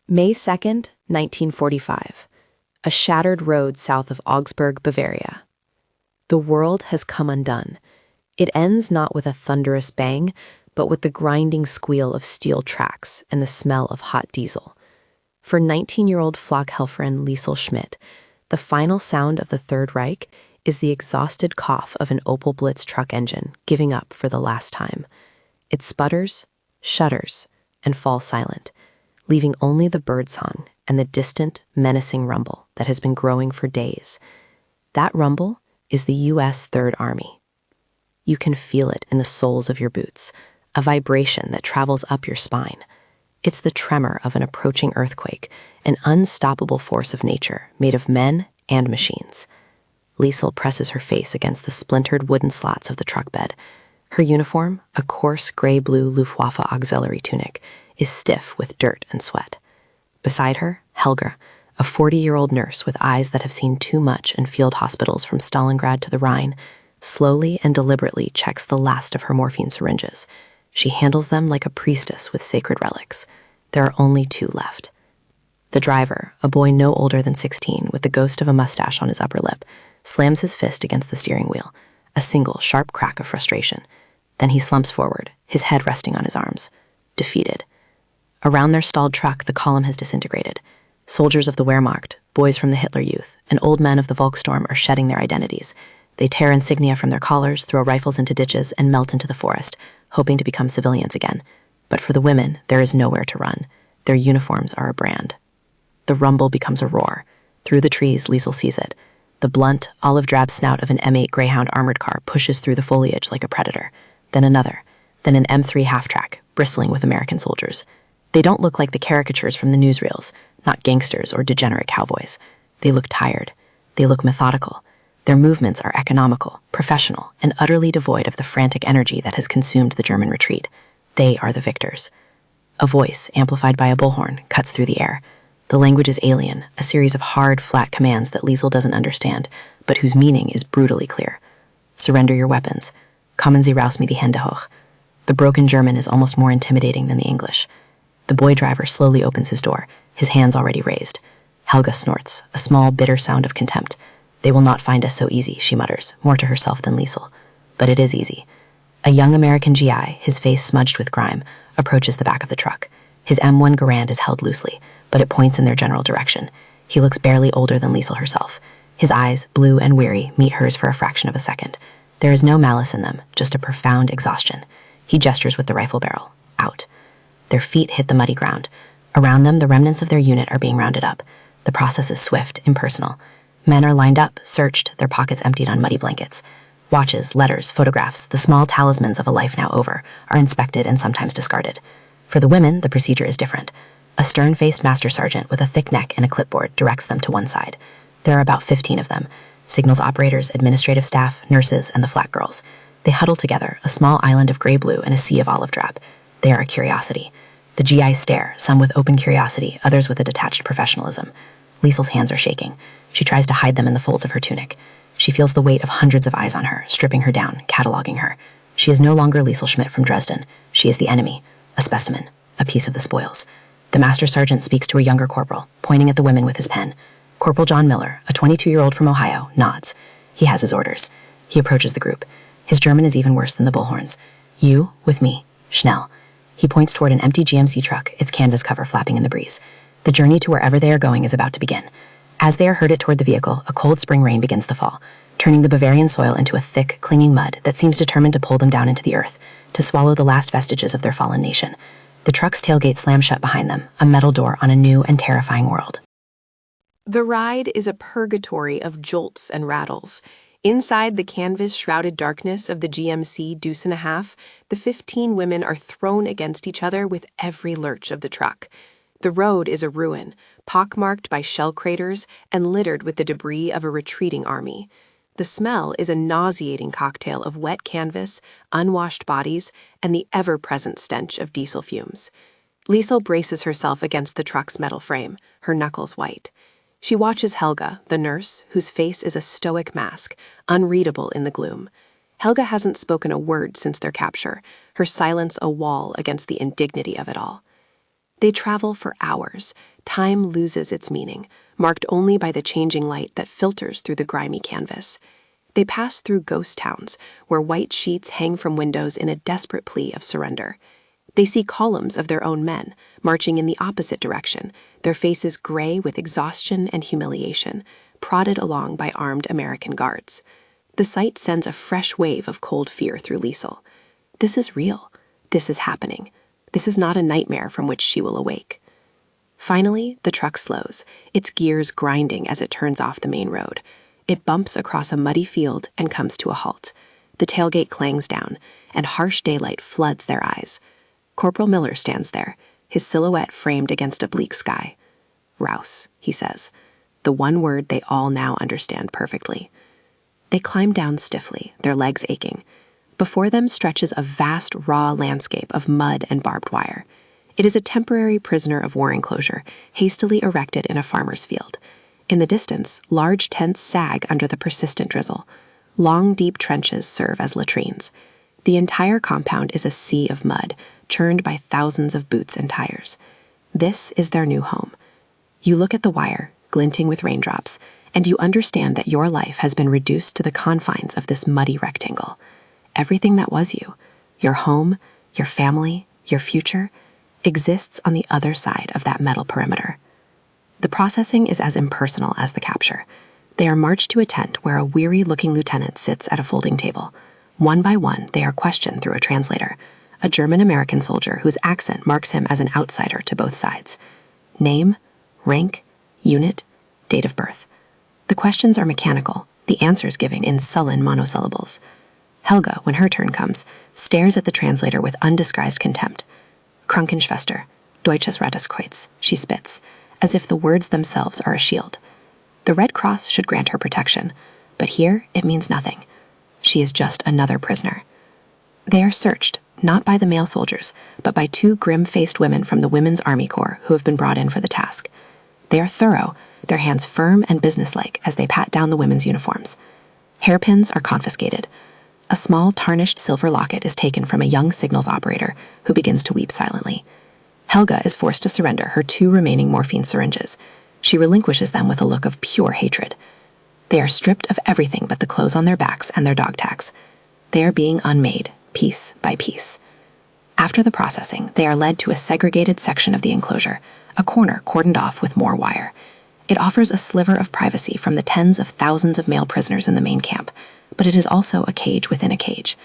May 2nd, 1945. A shattered road south of Augsburg, Bavaria. The world has come undone. It ends not with a thunderous bang, but with the grinding squeal of steel tracks and the smell of hot diesel. For 19-year-old Flakhelferin Liesel Schmidt, the final sound of the Third Reich is the exhausted cough of an Opel Blitz truck engine giving up for the last time. It sputters, shudders, and falls silent, leaving only the birdsong and the distant, menacing rumble that has been growing for days. That rumble is the U.S. Third Army. You can feel it in the soles of your boots, a vibration that travels up your spine. It's the tremor of an approaching earthquake, an unstoppable force of nature made of men and machines. Liesel presses her face against the splintered wooden slats of the truck bed. Her uniform, a coarse gray-blue Luftwaffe auxiliary tunic, is stiff with dirt and sweat. Beside her, Helga, a 40-year-old nurse with eyes that have seen too much in field hospitals from Stalingrad to the Rhine, slowly and deliberately checks the last of her morphine syringes. She handles them like a priestess with sacred relics. There are only 2 left. The driver, a boy no older than 16 with the ghost of a mustache on his upper lip, slams his fist against the steering wheel, a single sharp crack of frustration. Then he slumps forward, his head resting on his arms, defeated. Around their stalled truck, the column has disintegrated. Soldiers of the Wehrmacht, boys from the Hitler Youth, and old men of the Volkssturm are shedding their identities. They tear insignia from their collars, throw rifles into ditches, and melt into the forest, hoping to become civilians again. But for the women, there is nowhere to run. Their uniforms are a brand. The rumble becomes a roar. Through the trees, Liesel sees it. The blunt, olive-drab snout of an M8 Greyhound armored car pushes through the foliage like a predator. Then another. Then an M3 half-track, bristling with American soldiers. They don't look like the caricatures from the newsreels, not gangsters or degenerate cowboys. They look tired. They look methodical. Their movements are economical, professional, and utterly devoid of the frantic energy that has consumed the German retreat. They are the victors. A voice, amplified by a bullhorn, cuts through the air. The language is alien, a series of hard, flat commands that Liesel doesn't understand, but whose meaning is brutally clear. Surrender your weapons. Kommen Sie raus mit die Hände hoch. The broken German is almost more intimidating than the English. The boy driver slowly opens his door, his hands already raised. Helga snorts, a small, bitter sound of contempt. They will not find us so easy, she mutters, more to herself than Liesel. But it is easy. A young American GI, his face smudged with grime, approaches the back of the truck. His M1 Garand is held loosely, but it points in their general direction. He looks barely older than Liesel herself. His eyes, blue and weary, meet hers for a fraction of a second. There is no malice in them, just a profound exhaustion. He gestures with the rifle barrel. Out. Their feet hit the muddy ground. Around them, the remnants of their unit are being rounded up. The process is swift, impersonal. Men are lined up, searched, their pockets emptied on muddy blankets. Watches, letters, photographs, the small talismans of a life now over, are inspected and sometimes discarded. For the women, the procedure is different. A stern-faced master sergeant with a thick neck and a clipboard directs them to one side. There are about 15 of them. Signals operators, administrative staff, nurses, and the flat girls. They huddle together, a small island of gray-blue and a sea of olive-drab. They are a curiosity. The GIs stare, some with open curiosity, others with a detached professionalism. Liesel's hands are shaking. She tries to hide them in the folds of her tunic. She feels the weight of hundreds of eyes on her, stripping her down, cataloging her. She is no longer Liesel Schmidt from Dresden. She is the enemy, a specimen, a piece of the spoils. The master sergeant speaks to a younger corporal, pointing at the women with his pen. Corporal John Miller, a 22-year-old from Ohio, nods. He has his orders. He approaches the group. His German is even worse than the bullhorns. You, with me, Schnell. He points toward an empty GMC truck, its canvas cover flapping in the breeze. The journey to wherever they are going is about to begin. As they are herded toward the vehicle, a cold spring rain begins to fall, turning the Bavarian soil into a thick, clinging mud that seems determined to pull them down into the earth, to swallow the last vestiges of their fallen nation. The truck's tailgate slams shut behind them, a metal door on a new and terrifying world. The ride is a purgatory of jolts and rattles. Inside the canvas-shrouded darkness of the GMC Deuce and a Half, the 15 women are thrown against each other with every lurch of the truck. The road is a ruin, pockmarked by shell craters and littered with the debris of a retreating army. The smell is a nauseating cocktail of wet canvas, unwashed bodies, and the ever-present stench of diesel fumes. Liesel braces herself against the truck's metal frame, her knuckles white. She watches Helga, the nurse, whose face is a stoic mask, unreadable in the gloom. Helga hasn't spoken a word since their capture, her silence a wall against the indignity of it all. They travel for hours. Time loses its meaning, marked only by the changing light that filters through the grimy canvas. They pass through ghost towns, where white sheets hang from windows in a desperate plea of surrender. They see columns of their own men, marching in the opposite direction, their faces gray with exhaustion and humiliation, prodded along by armed American guards. The sight sends a fresh wave of cold fear through Liesel. This is real. This is happening. This is not a nightmare from which she will awake. Finally, the truck slows, its gears grinding as it turns off the main road. It bumps across a muddy field and comes to a halt. The tailgate clangs down, and harsh daylight floods their eyes. Corporal Miller stands there, his silhouette framed against a bleak sky. "Rouse," he says, the one word they all now understand perfectly. They climb down stiffly, their legs aching. Before them stretches a vast, raw landscape of mud and barbed wire. It is a temporary prisoner of war enclosure, hastily erected in a farmer's field. In the distance, large tents sag under the persistent drizzle. Long, deep trenches serve as latrines. The entire compound is a sea of mud, churned by thousands of boots and tires. This is their new home. You look at the wire, glinting with raindrops, and you understand that your life has been reduced to the confines of this muddy rectangle. Everything that was you, your home, your family, your future, exists on the other side of that metal perimeter. The processing is as impersonal as the capture. They are marched to a tent where a weary-looking lieutenant sits at a folding table. One by one, they are questioned through a translator, a German-American soldier whose accent marks him as an outsider to both sides. Name, rank, unit, date of birth. The questions are mechanical, the answers given in sullen monosyllables. Helga, when her turn comes, stares at the translator with undisguised contempt. Krankenschwester, Deutsches Rettungskreuz, she spits, as if the words themselves are a shield. The Red Cross should grant her protection, but here it means nothing. She is just another prisoner. They are searched, not by the male soldiers, but by two grim-faced women from the Women's Army Corps who have been brought in for the task. They are thorough, their hands firm and businesslike as they pat down the women's uniforms. Hairpins are confiscated. A small tarnished silver locket is taken from a young signals operator who begins to weep silently. Helga is forced to surrender her two remaining morphine syringes. She relinquishes them with a look of pure hatred. They are stripped of everything but the clothes on their backs and their dog tags. They are being unmade, piece by piece. After the processing, they are led to a segregated section of the enclosure, a corner cordoned off with more wire. It offers a sliver of privacy from the tens of thousands of male prisoners in the main camp, but it is also a cage within a cage.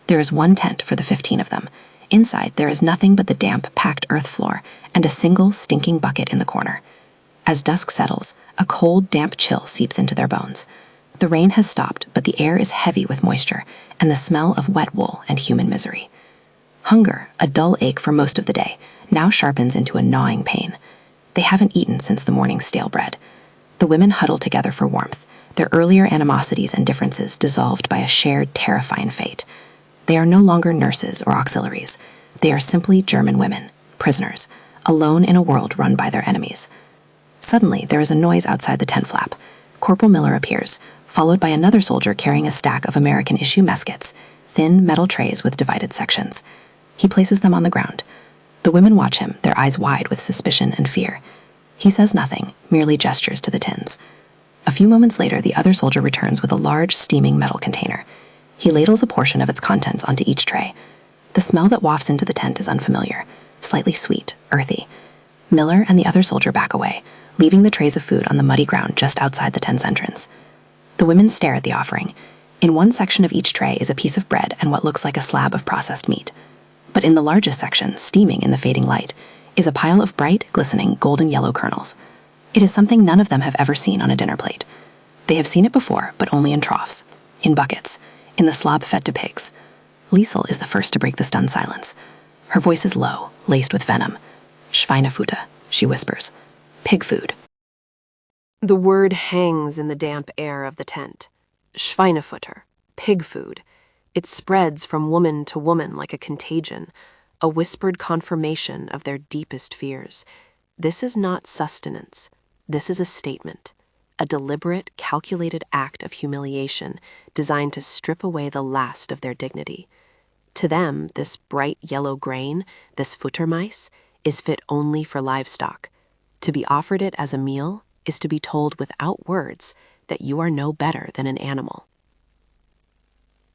There is one tent for the 15 of them. Inside, there is nothing but the damp, packed earth floor and a single stinking bucket in the corner. As dusk settles, a cold, damp chill seeps into their bones. The rain has stopped, but the air is heavy with moisture and the smell of wet wool and human misery. Hunger, a dull ache for most of the day, now sharpens into a gnawing pain. They haven't eaten since the morning's stale bread. The women huddle together for warmth, their earlier animosities and differences dissolved by a shared, terrifying fate. They are no longer nurses or auxiliaries. They are simply German women, prisoners, alone in a world run by their enemies. Suddenly, there is a noise outside the tent flap. Corporal Miller appears, followed by another soldier carrying a stack of American-issue muskets, thin metal trays with divided sections. He places them on the ground. The women watch him, their eyes wide with suspicion and fear. He says nothing, merely gestures to the tins. A few moments later, the other soldier returns with a large, steaming metal container. He ladles a portion of its contents onto each tray. The smell that wafts into the tent is unfamiliar, slightly sweet, earthy. Miller and the other soldier back away, leaving the trays of food on the muddy ground just outside the tent's entrance. The women stare at the offering. In one section of each tray is a piece of bread and what looks like a slab of processed meat. But in the largest section, steaming in the fading light, is a pile of bright, glistening, golden yellow kernels. It is something none of them have ever seen on a dinner plate. They have seen it before, but only in troughs, in buckets, in the slob fed to pigs. Liesel is the first to break the stunned silence. Her voice is low, laced with venom. Schweinefutter, she whispers. Pig food. The word hangs in the damp air of the tent. Schweinefutter, pig food. It spreads from woman to woman like a contagion, a whispered confirmation of their deepest fears. This is not sustenance. This is a statement, a deliberate, calculated act of humiliation designed to strip away the last of their dignity. To them, this bright yellow grain, this Futtermais, is fit only for livestock. To be offered it as a meal is to be told without words that you are no better than an animal.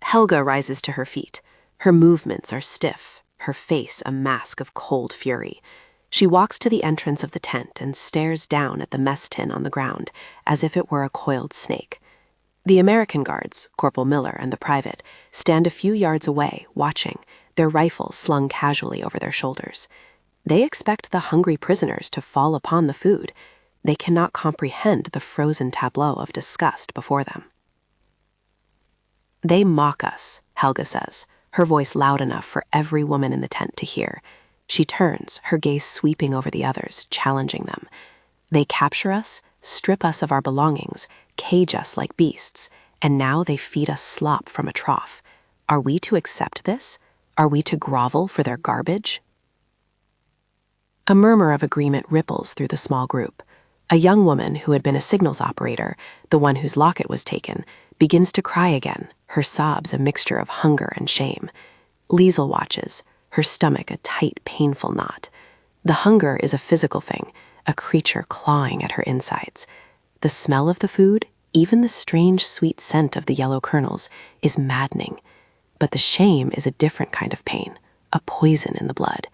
Helga rises to her feet. Her movements are stiff, her face a mask of cold fury. She walks to the entrance of the tent and stares down at the mess tin on the ground as if it were a coiled snake. The American guards, Corporal Miller and the private, stand a few yards away, watching, their rifles slung casually over their shoulders. They expect the hungry prisoners to fall upon the food. They cannot comprehend the frozen tableau of disgust before them. They mock us, Helga says, her voice loud enough for every woman in the tent to hear. She turns, her gaze sweeping over the others, challenging them. They capture us, strip us of our belongings, cage us like beasts, and now they feed us slop from a trough. Are we to accept this? Are we to grovel for their garbage? A murmur of agreement ripples through the small group. A young woman who had been a signals operator, the one whose locket was taken, begins to cry again, her sobs a mixture of hunger and shame. Liesel watches, her stomach a tight, painful knot. The hunger is a physical thing, a creature clawing at her insides. The smell of the food, even the strange sweet scent of the yellow kernels, is maddening. But the shame is a different kind of pain, a poison in the blood.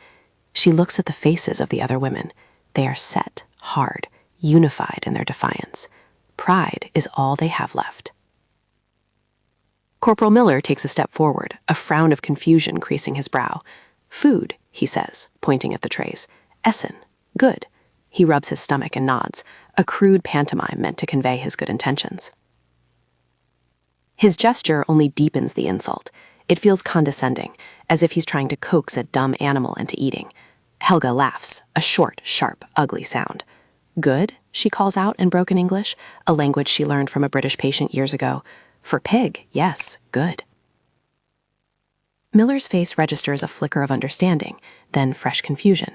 She looks at the faces of the other women. They are set, hard, unified in their defiance. Pride is all they have left. Corporal Miller takes a step forward, a frown of confusion creasing his brow. Food, he says, pointing at the trays. Essen, good. He rubs his stomach and nods, a crude pantomime meant to convey his good intentions. His gesture only deepens the insult. It feels condescending, as if he's trying to coax a dumb animal into eating. Helga laughs, a short, sharp, ugly sound. Good, she calls out in broken English, a language she learned from a British patient years ago. For pig, yes, good. Miller's face registers a flicker of understanding, then fresh confusion.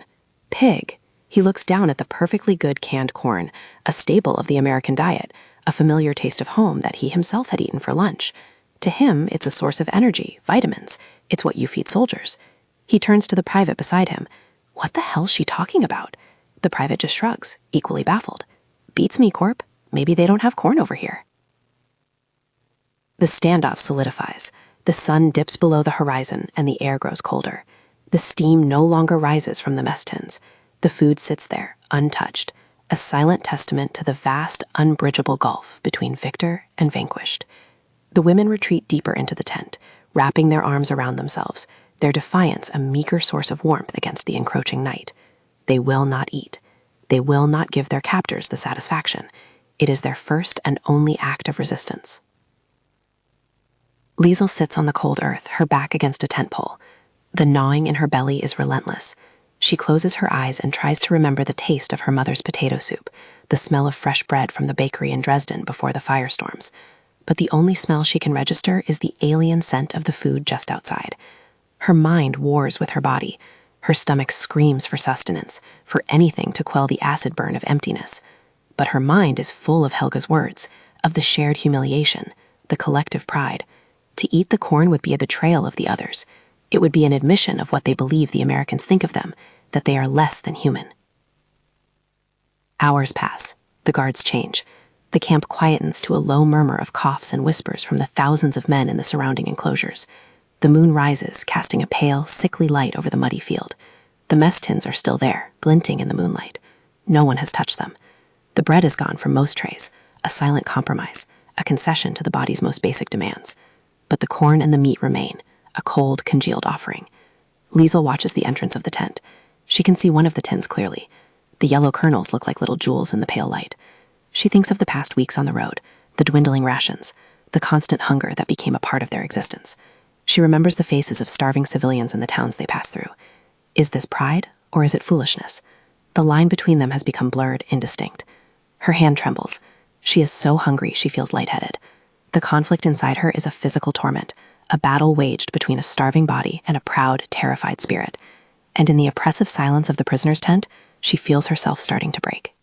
Pig. He looks down at the perfectly good canned corn, a staple of the American diet, a familiar taste of home that he himself had eaten for lunch. To him, it's a source of energy, vitamins. It's what you feed soldiers. He turns to the private beside him. What the hell's she talking about? The private just shrugs, equally baffled. Beats me, Corp. Maybe they don't have corn over here. The standoff solidifies. The sun dips below the horizon and the air grows colder. The steam no longer rises from the mess tins. The food sits there, untouched, a silent testament to the vast, unbridgeable gulf between victor and vanquished. The women retreat deeper into the tent, wrapping their arms around themselves, their defiance a meager source of warmth against the encroaching night. They will not eat. They will not give their captors the satisfaction. It is their first and only act of resistance. Liesel sits on the cold earth, her back against a tent pole. The gnawing in her belly is relentless. She closes her eyes and tries to remember the taste of her mother's potato soup, the smell of fresh bread from the bakery in Dresden before the firestorms. But the only smell she can register is the alien scent of the food just outside. Her mind wars with her body. Her stomach screams for sustenance, for anything to quell the acid burn of emptiness. But her mind is full of Helga's words, of the shared humiliation, the collective pride. To eat the corn would be a betrayal of the others. It would be an admission of what they believe the Americans think of them, that they are less than human. Hours pass. The guards change. The camp quietens to a low murmur of coughs and whispers from the thousands of men in the surrounding enclosures. The moon rises, casting a pale, sickly light over the muddy field. The mess tins are still there, glinting in the moonlight. No one has touched them. The bread is gone from most trays, a silent compromise, a concession to the body's most basic demands. But the corn and the meat remain, a cold, congealed offering. Liesel watches the entrance of the tent. She can see one of the tins clearly. The yellow kernels look like little jewels in the pale light. She thinks of the past weeks on the road, the dwindling rations, the constant hunger that became a part of their existence. She remembers the faces of starving civilians in the towns they passed through. Is this pride, or is it foolishness? The line between them has become blurred, indistinct. Her hand trembles. She is so hungry she feels lightheaded. The conflict inside her is a physical torment, a battle waged between a starving body and a proud, terrified spirit. And in the oppressive silence of the prisoner's tent, she feels herself starting to break.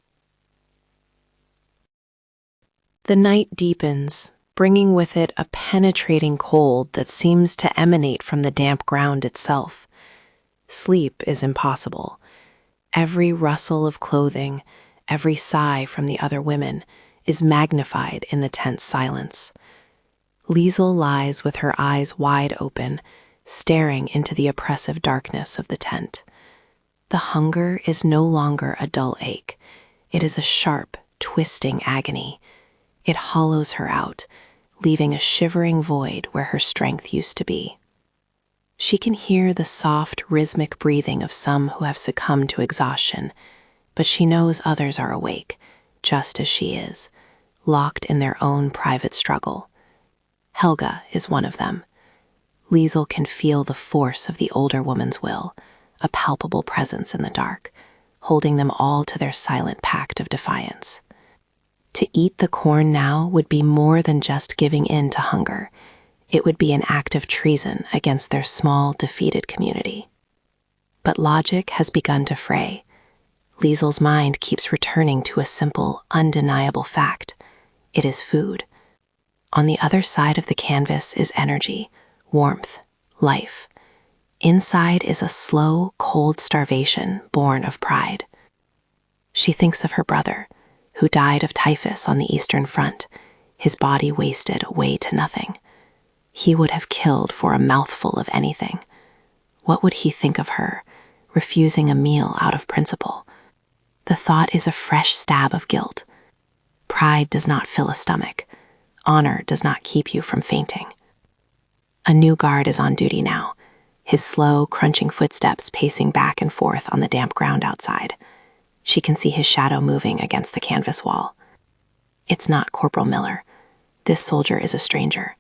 The night deepens, bringing with it a penetrating cold that seems to emanate from the damp ground itself. Sleep is impossible. Every rustle of clothing, every sigh from the other women is magnified in the tense silence. Liesel lies with her eyes wide open, staring into the oppressive darkness of the tent. The hunger is no longer a dull ache. It is a sharp, twisting agony. It hollows her out, leaving a shivering void where her strength used to be. She can hear the soft, rhythmic breathing of some who have succumbed to exhaustion, but she knows others are awake, just as she is, locked in their own private struggle. Helga is one of them. Liesel can feel the force of the older woman's will, a palpable presence in the dark, holding them all to their silent pact of defiance. To eat the corn now would be more than just giving in to hunger. It would be an act of treason against their small, defeated community. But logic has begun to fray. Liesel's mind keeps returning to a simple, undeniable fact. It is food. On the other side of the canvas is energy, warmth, life. Inside is a slow, cold starvation born of pride. She thinks of her brother, who died of typhus on the Eastern Front, his body wasted away to nothing. He would have killed for a mouthful of anything. What would he think of her, refusing a meal out of principle? The thought is a fresh stab of guilt. Pride does not fill a stomach. Honor does not keep you from fainting. A new guard is on duty now, his slow, crunching footsteps pacing back and forth on the damp ground outside. She can see his shadow moving against the canvas wall. It's not Corporal Miller. This soldier is a stranger,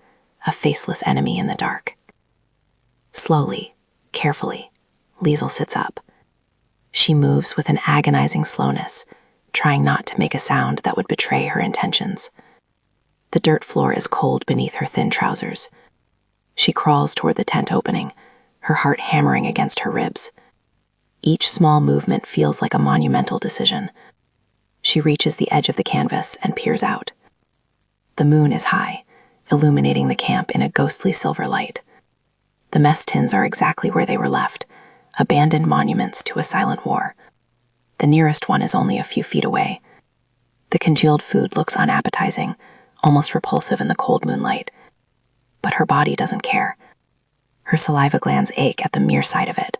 a faceless enemy in the dark. Slowly, carefully, Liesel sits up. She moves with an agonizing slowness, trying not to make a sound that would betray her intentions. The dirt floor is cold beneath her thin trousers. She crawls toward the tent opening, her heart hammering against her ribs. Each small movement feels like a monumental decision. She reaches the edge of the canvas and peers out. The moon is high, illuminating the camp in a ghostly silver light. The mess tins are exactly where they were left, abandoned monuments to a silent war. The nearest one is only a few feet away. The congealed food looks unappetizing, almost repulsive in the cold moonlight. But her body doesn't care. Her saliva glands ache at the mere sight of it.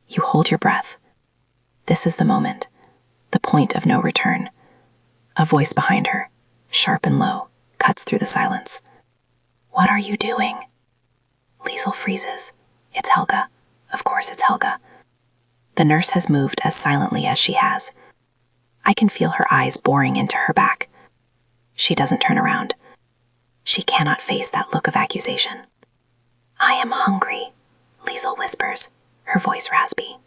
You hold your breath. This is the moment, the point of no return. A voice behind her, sharp and low, cuts through the silence. "What are you doing?" Liesel freezes. It's Helga. Of course it's Helga. The nurse has moved as silently as she has. I can feel her eyes boring into her back. She doesn't turn around. She cannot face that look of accusation. "I am hungry," Liesel whispers, her voice raspy.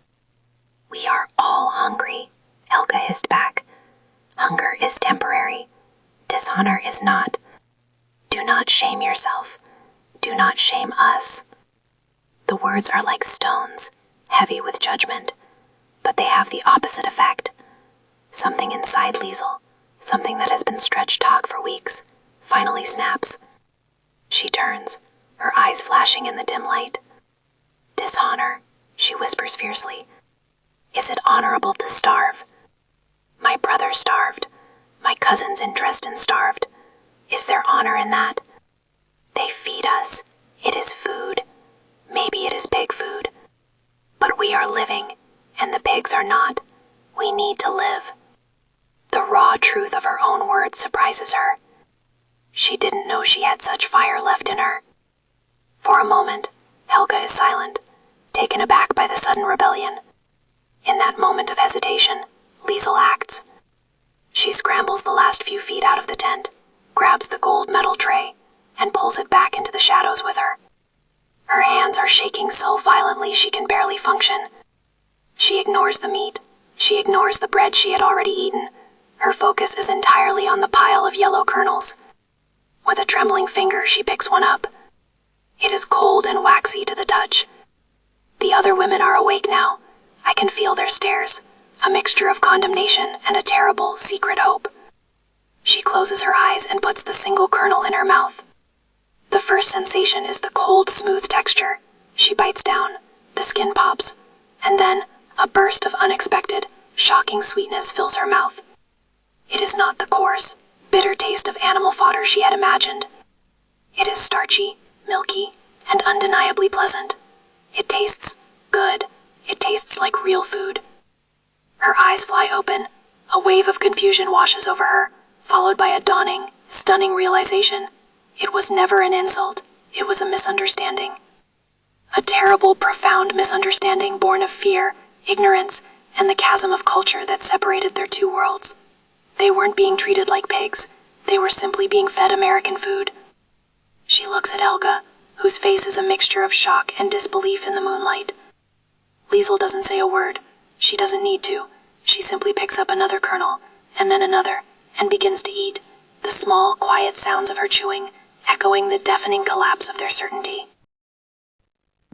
"We are all hungry," Helga hissed back. "Hunger is temporary. Dishonor is not. Do not shame yourself. Do not shame us." The words are like stones, heavy with judgment, but they have the opposite effect. Something inside Liesel, something that has been stretched taut for weeks, finally snaps. She turns, her eyes flashing in the dim light. "Dishonor," she whispers fiercely. "Is it honorable to starve? My brother starved. My cousins in Dresden starved. Is there honor in that? They feed us. It is food. Maybe it is pig food. But we are living, and the pigs are not. We need to live." The raw truth of her own words surprises her. She didn't know she had such fire left in her. For a moment, Helga is silent, taken aback by the sudden rebellion. In that moment of hesitation, Liesel acts. She scrambles the last few feet out of the tent, grabs the gold medal tray, and pulls it back into the shadows with her. Her hands are shaking so violently she can barely function. She ignores the meat. She ignores the bread she had already eaten. Her focus is entirely on the pile of yellow kernels. With a trembling finger, she picks one up. It is cold and waxy to the touch. The other women are awake now. I can feel their stares, a mixture of condemnation and a terrible, secret hope. She closes her eyes and puts the single kernel in her mouth. The first sensation is the cold, smooth texture. She bites down. The skin pops. And then, A burst of unexpected, shocking sweetness fills her mouth. It is not the coarse, bitter taste of animal fodder she had imagined. It is starchy, milky, and undeniably pleasant. It tastes good. It tastes like real food. Her eyes fly open. A wave of confusion washes over her, followed by a dawning, stunning realization. It was never an insult. It was a misunderstanding. A terrible, profound misunderstanding born of fear, ignorance, and the chasm of culture that separated their two worlds. They weren't being treated like pigs. They were simply being fed American food. She looks at Helga, whose face is a mixture of shock and disbelief in the moonlight. Liesel doesn't say a word. She doesn't need to. She simply picks up another kernel, and then another, and begins to eat, the small, quiet sounds of her chewing, echoing the deafening collapse of their certainty.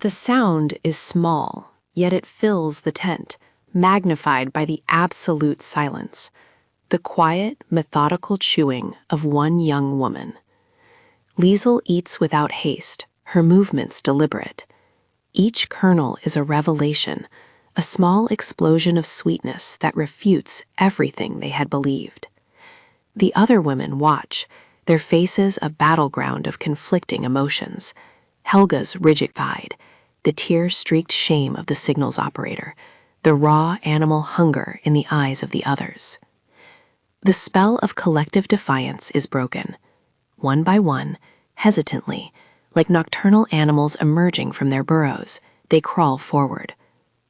The sound is small, yet it fills the tent, magnified by the absolute silence. The quiet, methodical chewing of one young woman. Liesel eats without haste, her movements deliberate. Each kernel is a revelation, a small explosion of sweetness that refutes everything they had believed. The other women watch, their faces a battleground of conflicting emotions. Helga's rigid-eyed, the tear-streaked shame of the signals operator, the raw animal hunger in the eyes of the others. The spell of collective defiance is broken. One by one, hesitantly, like nocturnal animals emerging from their burrows, they crawl forward.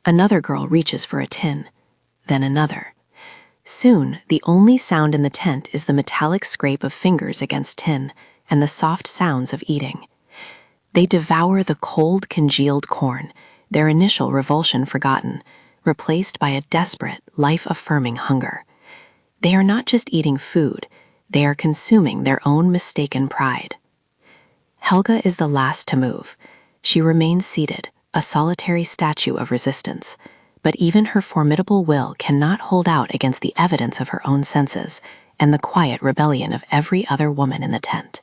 Another girl reaches for a tin, then another. Soon, the only sound in the tent is the metallic scrape of fingers against tin and the soft sounds of eating. They devour the cold, congealed corn, their initial revulsion forgotten, replaced by a desperate, life-affirming hunger. They are not just eating food, they are consuming their own mistaken pride. Helga is the last to move. She remains seated, a solitary statue of resistance, but even her formidable will cannot hold out against the evidence of her own senses and the quiet rebellion of every other woman in the tent.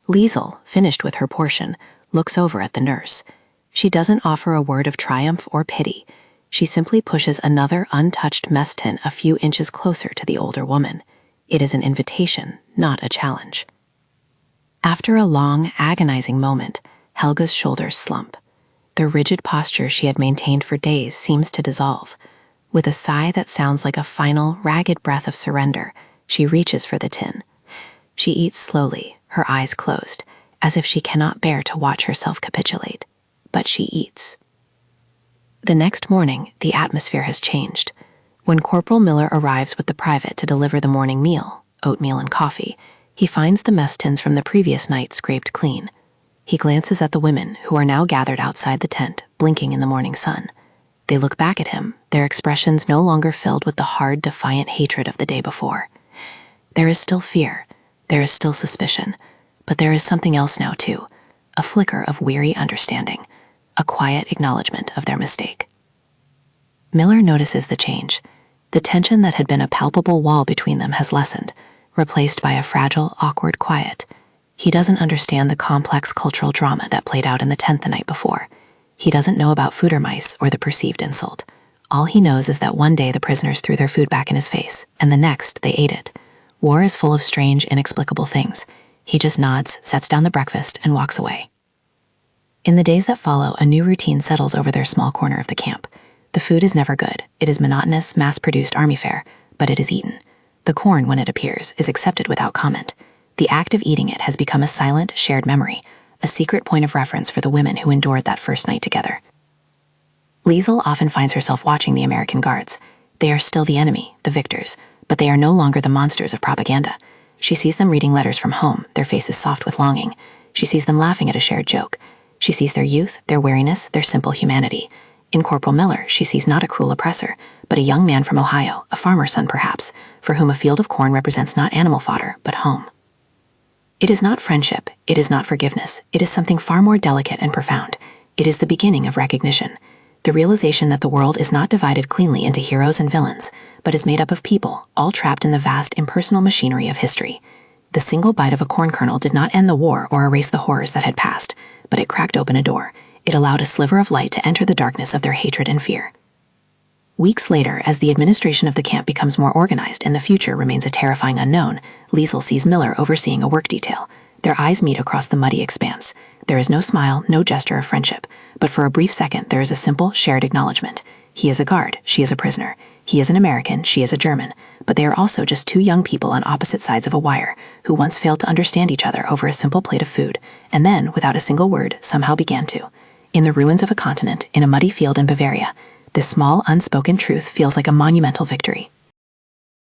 Liesel, finished with her portion, looks over at the nurse. She doesn't offer a word of triumph or pity. She simply pushes another untouched mess tin a few inches closer to the older woman. It is an invitation, not a challenge. After a long, agonizing moment, Helga's shoulders slump. The rigid posture she had maintained for days seems to dissolve. With a sigh that sounds like a final, ragged breath of surrender, she reaches for the tin. She eats slowly, her eyes closed, as if she cannot bear to watch herself capitulate. But she eats. The next morning, the atmosphere has changed. When Corporal Miller arrives with the private to deliver the morning meal, oatmeal and coffee, he finds the mess tins from the previous night scraped clean. He glances at the women, who are now gathered outside the tent, blinking in the morning sun. They look back at him, their expressions no longer filled with the hard, defiant hatred of the day before. There is still fear, there is still suspicion, but there is something else now too, a flicker of weary understanding, a quiet acknowledgement of their mistake. Miller notices the change. The tension that had been a palpable wall between them has lessened, replaced by a fragile, awkward quiet. He doesn't understand the complex cultural drama that played out in the tent the night before. He doesn't know about food or mice or the perceived insult. All he knows is that one day the prisoners threw their food back in his face, and the next they ate it. War is full of strange, inexplicable things. He just nods, sets down the breakfast, and walks away. In the days that follow, a new routine settles over their small corner of the camp. The food is never good. It is monotonous, mass-produced army fare, but it is eaten. The corn, when it appears, is accepted without comment. The act of eating it has become a silent, shared memory, a secret point of reference for the women who endured that first night together. Liesel often finds herself watching the American Guards. They are still the enemy, the victors, but they are no longer the monsters of propaganda. She sees them reading letters from home, their faces soft with longing. She sees them laughing at a shared joke. She sees their youth, their wariness, their simple humanity. In Corporal Miller, she sees not a cruel oppressor, but a young man from Ohio, a farmer's son perhaps, for whom a field of corn represents not animal fodder, but home. It is not friendship, it is not forgiveness, it is something far more delicate and profound. It is the beginning of recognition, the realization that the world is not divided cleanly into heroes and villains, but is made up of people, all trapped in the vast impersonal machinery of history. The single bite of a corn kernel did not end the war or erase the horrors that had passed, but it cracked open a door. It allowed a sliver of light to enter the darkness of their hatred and fear. Weeks later, as the administration of the camp becomes more organized and the future remains a terrifying unknown, Liesel sees Miller overseeing a work detail. Their eyes meet across the muddy expanse. There is no smile, no gesture of friendship, but for a brief second there is a simple, shared acknowledgement. He is a guard, she is a prisoner. He is an American, she is a German, but they are also just two young people on opposite sides of a wire, who once failed to understand each other over a simple plate of food, and then, without a single word, somehow began to. In the ruins of a continent, in a muddy field in Bavaria, this small, unspoken truth feels like a monumental victory.